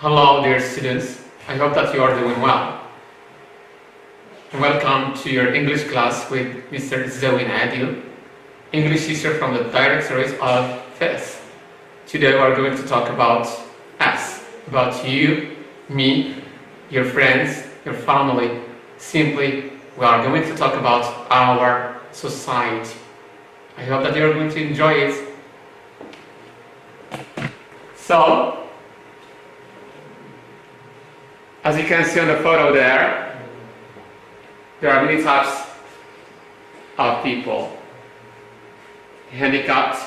Hello dear students, I hope that you are doing well. Welcome to your English class with Mr. Zoin Adil, English teacher from the Directorate of FIS. Today we are going to talk about us, about you, me, your friends, your family. Simply, we are going to talk about our society. I hope that you are going to enjoy it. So, as you can see on the photo there are many types of people: handicapped,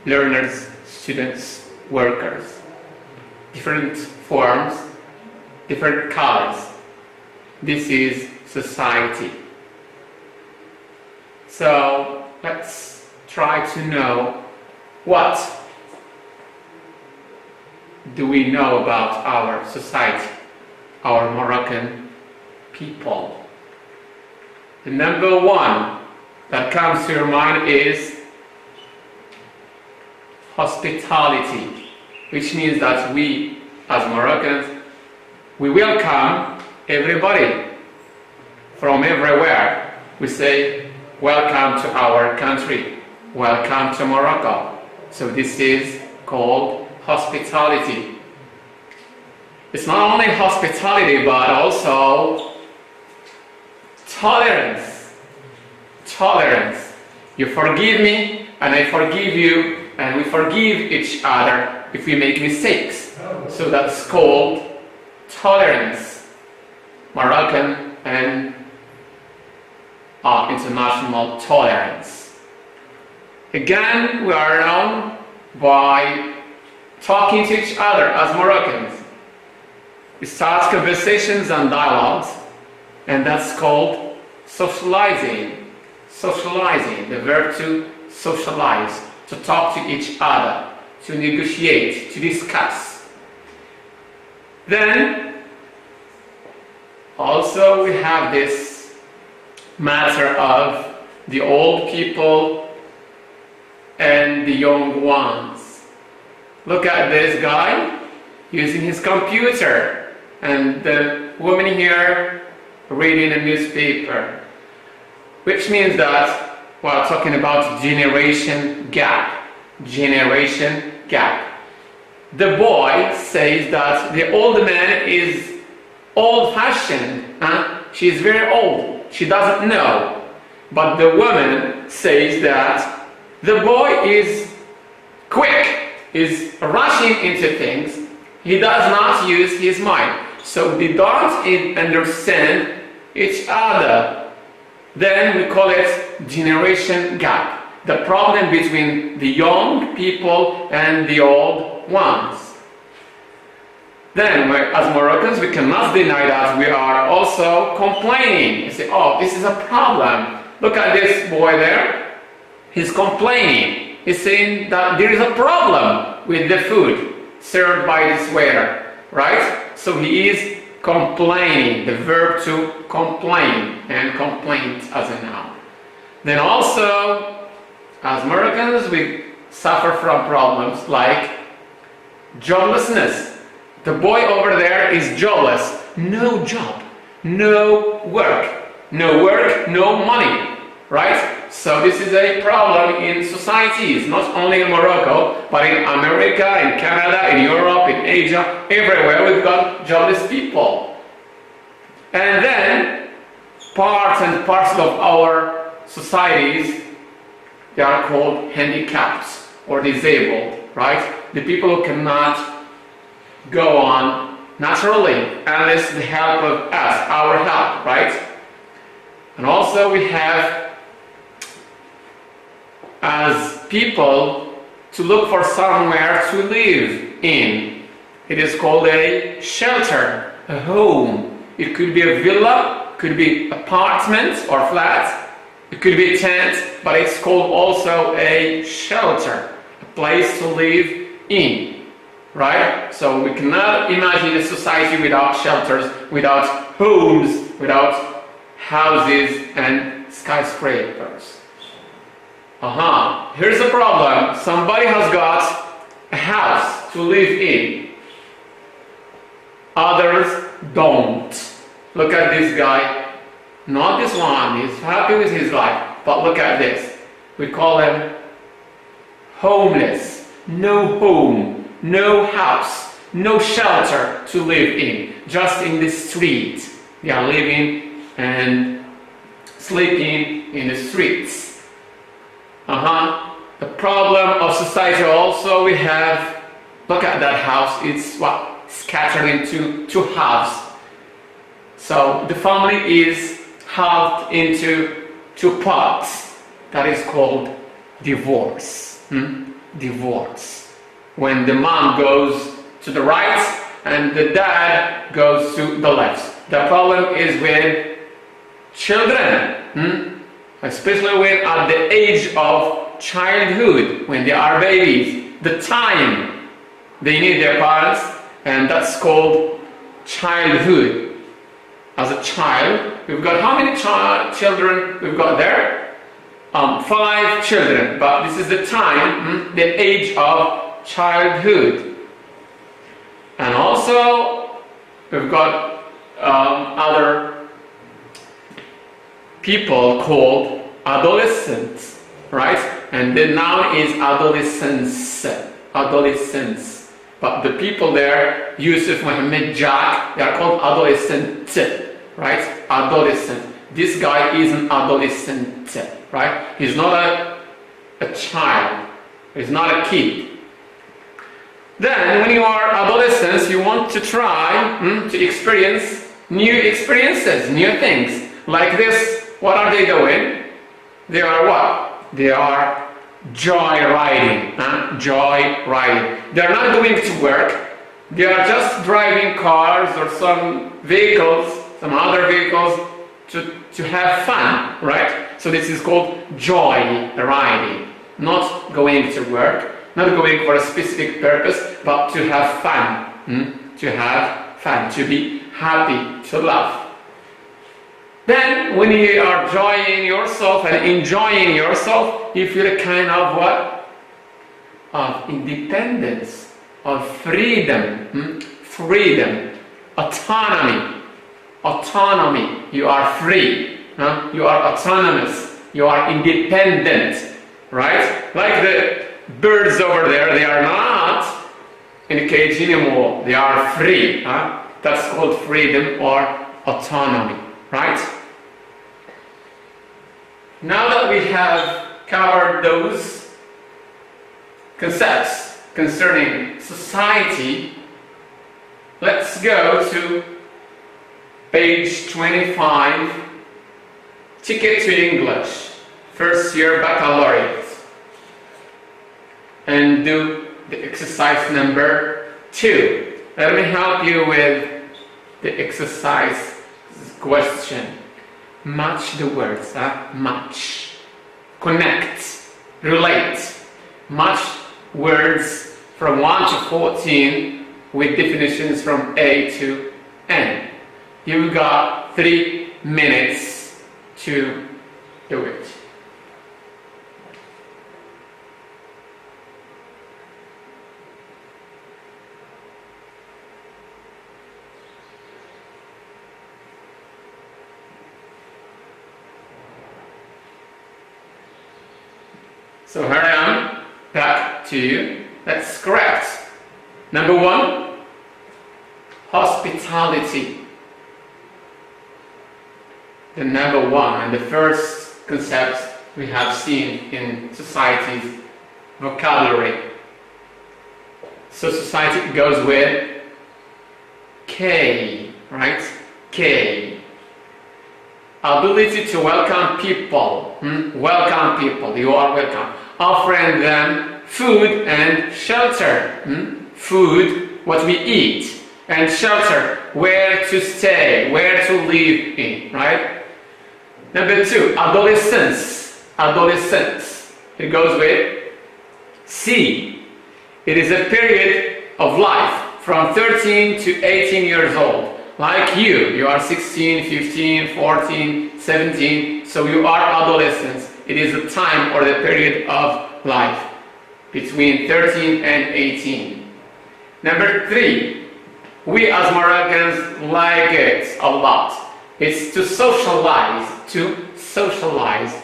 learners, students, workers, different forms, different colors. This is society. So let's try to know, what do we know about our society, our Moroccan people? The number one that comes to your mind is hospitality, which means that we, as Moroccans, we welcome everybody from everywhere. We say, welcome to our country, welcome to Morocco. So this is called hospitality. It's not only hospitality, but also tolerance. Tolerance. You forgive me, and I forgive you, and we forgive each other if we make mistakes. So that's called tolerance. Moroccan and international tolerance. Again, we are known by talking to each other as Moroccans. We start conversations and dialogues, and that's called socializing. Socializing, the verb to socialize, to talk to each other, to negotiate, to discuss. Then, also we have this matter of the old people and the young ones. Look at this guy using his computer, and the woman here reading a newspaper, which means that we're talking about generation gap. Generation gap. The boy says that the old man is old-fashioned. She's very old. She doesn't know. But the woman says that the boy is quick, is rushing into things. He does not use his mind. So they don't understand each other. Then we call it generation gap. The problem between the young people and the old ones. Then, as Moroccans, we cannot deny that we are also complaining. You say, oh, this is a problem. Look at this boy there. He's complaining. He's saying that there is a problem with the food served by this waiter, right? So he is complaining, the verb to complain, and complaint as a noun. Then also, as Moroccans, we suffer from problems like joblessness. The boy over there is jobless. No job, no work. No work, no money, right? So this is a problem in societies, not only in Morocco, but in America, in Canada, in Europe, in Asia, everywhere we've got jobless people. And then, part and parcel of our societies, they are called handicapped or disabled, right? The people who cannot go on naturally unless the help of us, our help, right? And also we have, as people, to look for somewhere to live in. It is called a shelter, a home. It could be a villa, could be apartment or flat, it could be a tent, but it's called also a shelter, a place to live in, right? So we cannot imagine a society without shelters, without homes, without houses and skyscrapers. Here's the problem. Somebody has got a house to live in. others don't. Look at this guy. Not this one. He's happy with his life. But look at this. We call him homeless. No home, no house, no shelter to live in. Just in the street. They are living and sleeping in the streets. The problem of society also, we have, look at that house, it's what? Scattered into two halves. So the family is halved into two parts. That is called divorce. Divorce. When the mom goes to the right and the dad goes to the left. The problem is with children. Especially when at the age of childhood, when they are babies, the time they need their parents, and that's called childhood. As a child, we've got how many children we've got there? 5 children, but this is the time, the age of childhood. And also, we've got other people called adolescents, right? And the noun is adolescence. Adolescence. But the people there, Yusuf, Mohammed, Jack, they are called adolescent, right? Adolescent. This guy is an adolescent, right? He's not a child. He's not a kid. Then, when you are adolescents, you want to try to experience new experiences, new things. Like this, what are they doing? They are what? They are joy riding. Joy riding. They are not going to work. They are just driving cars or some vehicles, some other vehicles to have fun, right? So this is called joy riding. Not going to work, not going for a specific purpose, but to have fun. To have fun, to be happy, to laugh. Then, when you are enjoying yourself and enjoying yourself, you feel a kind of what? Of independence, of freedom, freedom, autonomy. Autonomy. You are free. You are autonomous. You are independent. Right? Like the birds over there, they are not in a cage anymore. They are free. That's called freedom or autonomy. Right? Now that we have covered those concepts concerning society, let's go to page 25, Ticket to English, first year baccalaureate, and do the exercise number 2. Let me help you with the exercise question. Match the words, match, connect, relate. Match words from 1 to 14 with definitions from A to N. You've got 3 minutes to do it. So here I am, back to you. That's correct. Number 1, hospitality. The number 1 and the first concept we have seen in society's vocabulary. So society goes with K, right? K. Ability to welcome people. Welcome people. You are welcome. Offering them food and shelter. Food, what we eat, and shelter, where to stay, where to live in, right? Number 2, adolescence. Adolescence. It goes with C. It is a period of life from 13 to 18 years old. Like you are 16, 15, 14, 17, so you are adolescents. It is a time or the period of life between 13 and 18. Number 3, we as Moroccans like it a lot. It's to socialize. To socialize.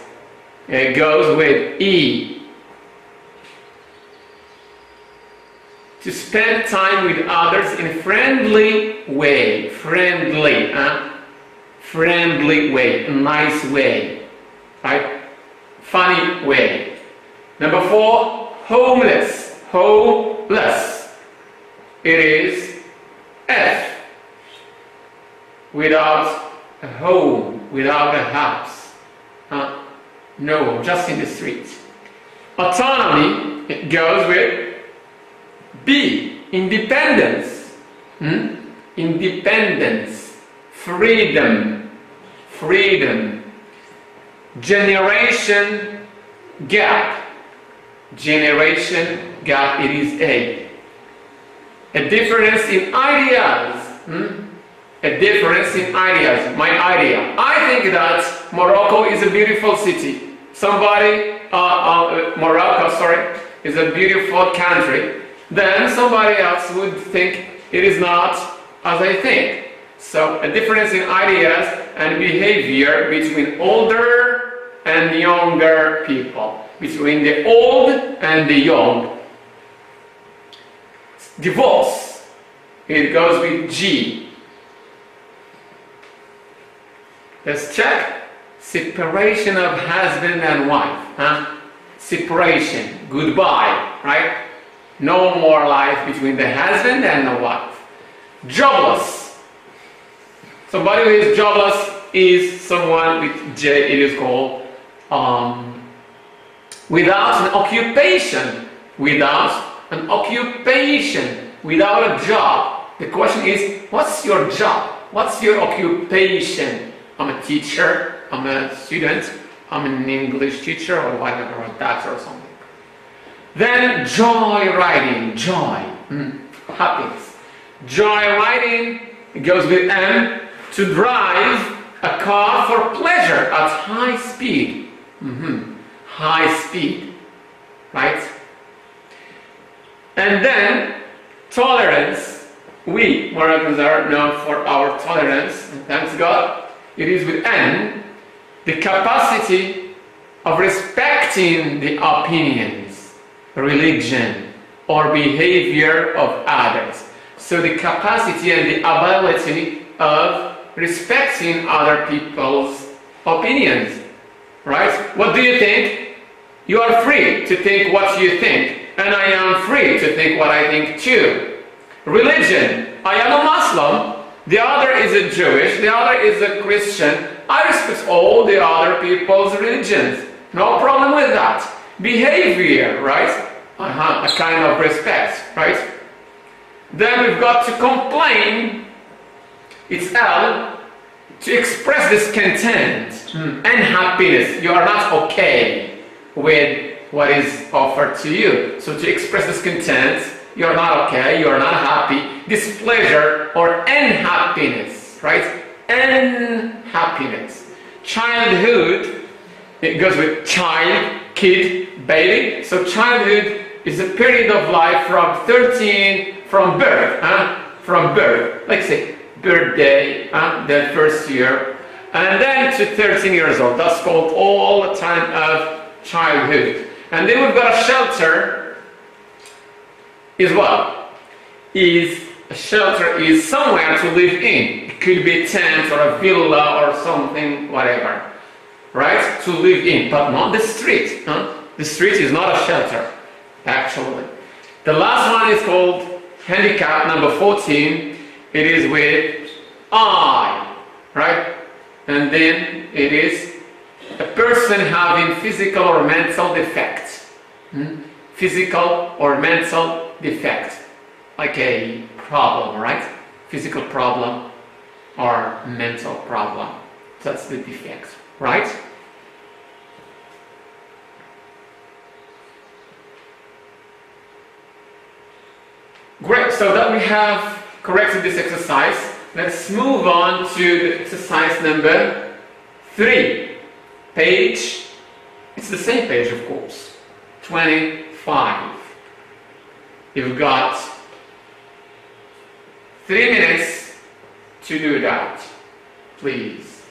It goes with E. To spend time with others in a friendly way. Friendly, friendly way, a nice way, right? Funny way. Number 4, homeless. Homeless. It is F. Without a home, without a house. No, just in the street. Autonomy, it goes with B. Independence. Independence. Freedom. Freedom. Generation gap. Generation gap, it is A. A difference in ideas. A difference in ideas. My idea. I think that Morocco is a beautiful city. Morocco, sorry, is a beautiful country. Then somebody else would think it is not as I think. So a difference in ideas and behavior between older and younger people. Between the old and the young. Divorce. It goes with G. Let's check. Separation of husband and wife. Separation. Goodbye. Right? No more life between the husband and the wife. Jobless. Somebody who is jobless is someone with J. It is called without an occupation. Without an occupation. Without a job. The question is, what's your job? What's your occupation? I'm a teacher, I'm a student, I'm an English teacher or whatever, or a doctor or something. Then joy riding, joy, happiness. Joy riding, it goes with M, to drive a car for pleasure at high speed. High speed, right? And then tolerance. We Moroccans are known for our tolerance, and thanks God. It is with N, the capacity of respecting the opinions, religion, or behavior of others. So the capacity and the ability of respecting other people's opinions, right? What do you think? You are free to think what you think, and I am free to think what I think too. Religion. I am a Muslim. The other is a Jewish, the other is a Christian. I respect all the other people's religions. No problem with that. Behavior, right? A kind of respect, right? Then we've got to complain. It's L. To express discontent and happiness. You are not okay with what is offered to you. So to express discontent, you're not okay, you're not happy, displeasure or unhappiness, right? Unhappiness. Childhood, it goes with child, kid, baby. So childhood is a period of life from birth, from birth. Like say, birthday, the first year, and then to 13 years old. That's called all the time of childhood. And then we've got a shelter. Is what? A shelter is somewhere to live in. It could be a tent or a villa or something, whatever. Right? To live in, but not the street. The street is not a shelter, actually. The last one is called handicap, number 14. It is with I, right? And then it is a person having physical or mental defect. Physical or mental defect, like a problem, right? Physical problem or mental problem. That's the defect, right? Great, so that we have corrected this exercise, let's move on to the exercise number 3. Page, it's the same page of course, 25. You've got 3 minutes to do that, please.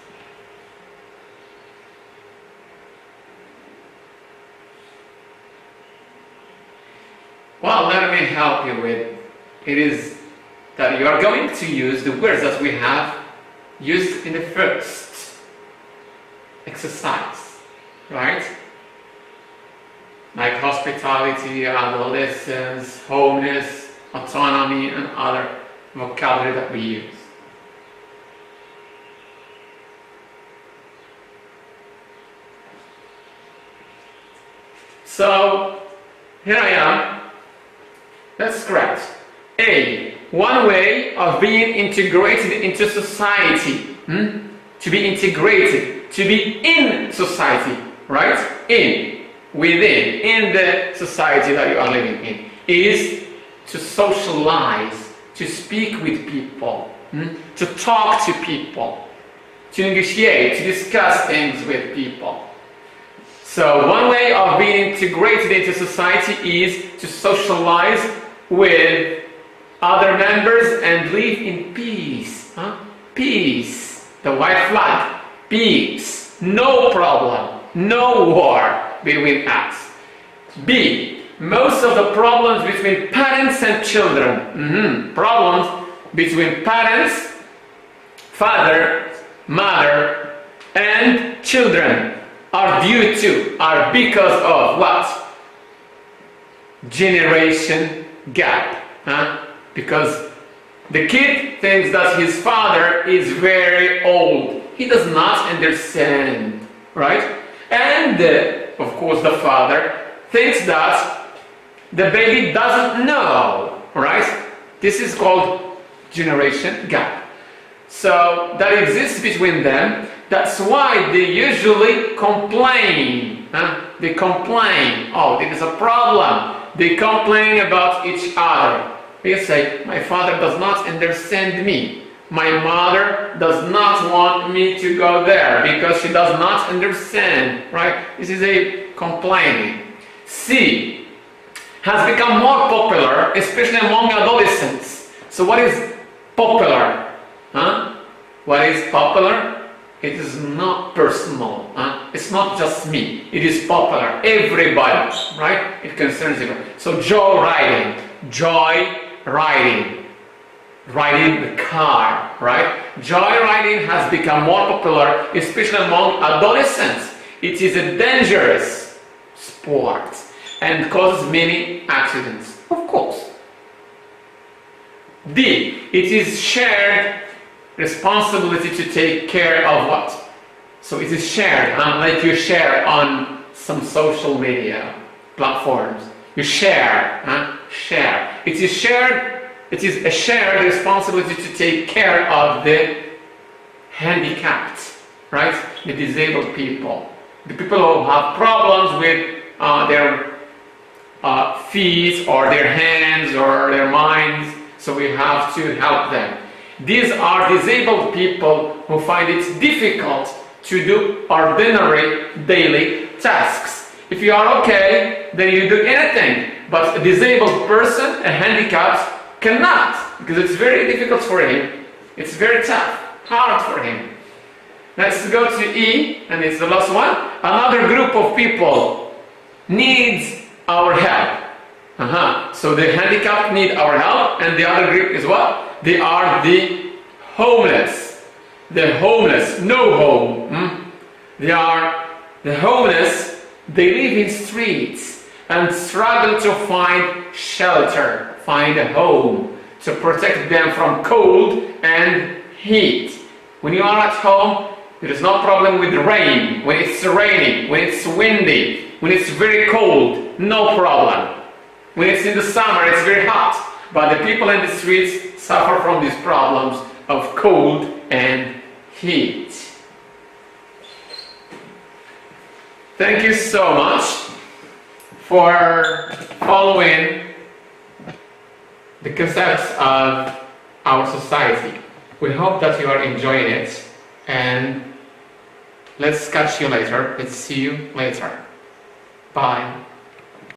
Well, let me help you with it is that you are going to use the words that we have used in the first exercise, right? Like hospitality, adolescence, homeness, autonomy, and other vocabulary that we use. So, here I am. That's correct. A. One way of being integrated into society. To be integrated. To be in society. Right? In. Within. In the society that you are living in. Is to socialize. To speak with people. To talk to people. To negotiate. To discuss things with people. So one way of being integrated into society is to socialize with other members and live in peace. Peace. The white flag. Peace. No problem. No war between us. B. Most of the problems between parents and children. Problems between parents, father, mother, and children are because of what? Generation gap. Because the kid thinks that his father is very old. He does not understand, right? And of course the father thinks that the baby doesn't know, right? This is called generation gap. So that exists between them. That's why they usually complain. They complain. Oh, there is a problem. They complain about each other. They say, my father does not understand me. My mother does not want me to go there because she does not understand. Right? This is a complaining. C. Has become more popular, especially among adolescents. So what is popular? What is popular? It is not personal. It's not just me. It is popular. Everybody, right? It concerns everyone. So joy riding. Riding the car, right? Joy riding has become more popular, especially among adolescents. It is a dangerous sport and causes many accidents, of course. D. It is shared responsibility to take care of what? So it is shared, like you share on some social media platforms. You share. It is shared. It is a shared responsibility to take care of the handicapped, right? The disabled people, the people who have problems with their feet or their hands or their minds. So we have to help them. These are disabled people who find it difficult to do ordinary daily tasks. If you are okay, then you do anything. But a disabled person, a handicapped, cannot, because it's very difficult for him. It's very tough, hard for him. Let's go to E, and it's the last one. Another group of people needs our help. So the handicapped need our help, and the other group is what? They are the homeless. The homeless, no home. They are the homeless. They live in streets and struggle to find shelter, find a home to protect them from cold and heat. When you are at home, there is no problem with rain. When it's raining, when it's windy, when it's very cold, no problem. When it's in the summer, it's very hot. But the people in the streets suffer from these problems of cold and heat. Thank you so much for following the concepts of our society. We hope that you are enjoying it, and let's catch you later. Let's see you later. Bye.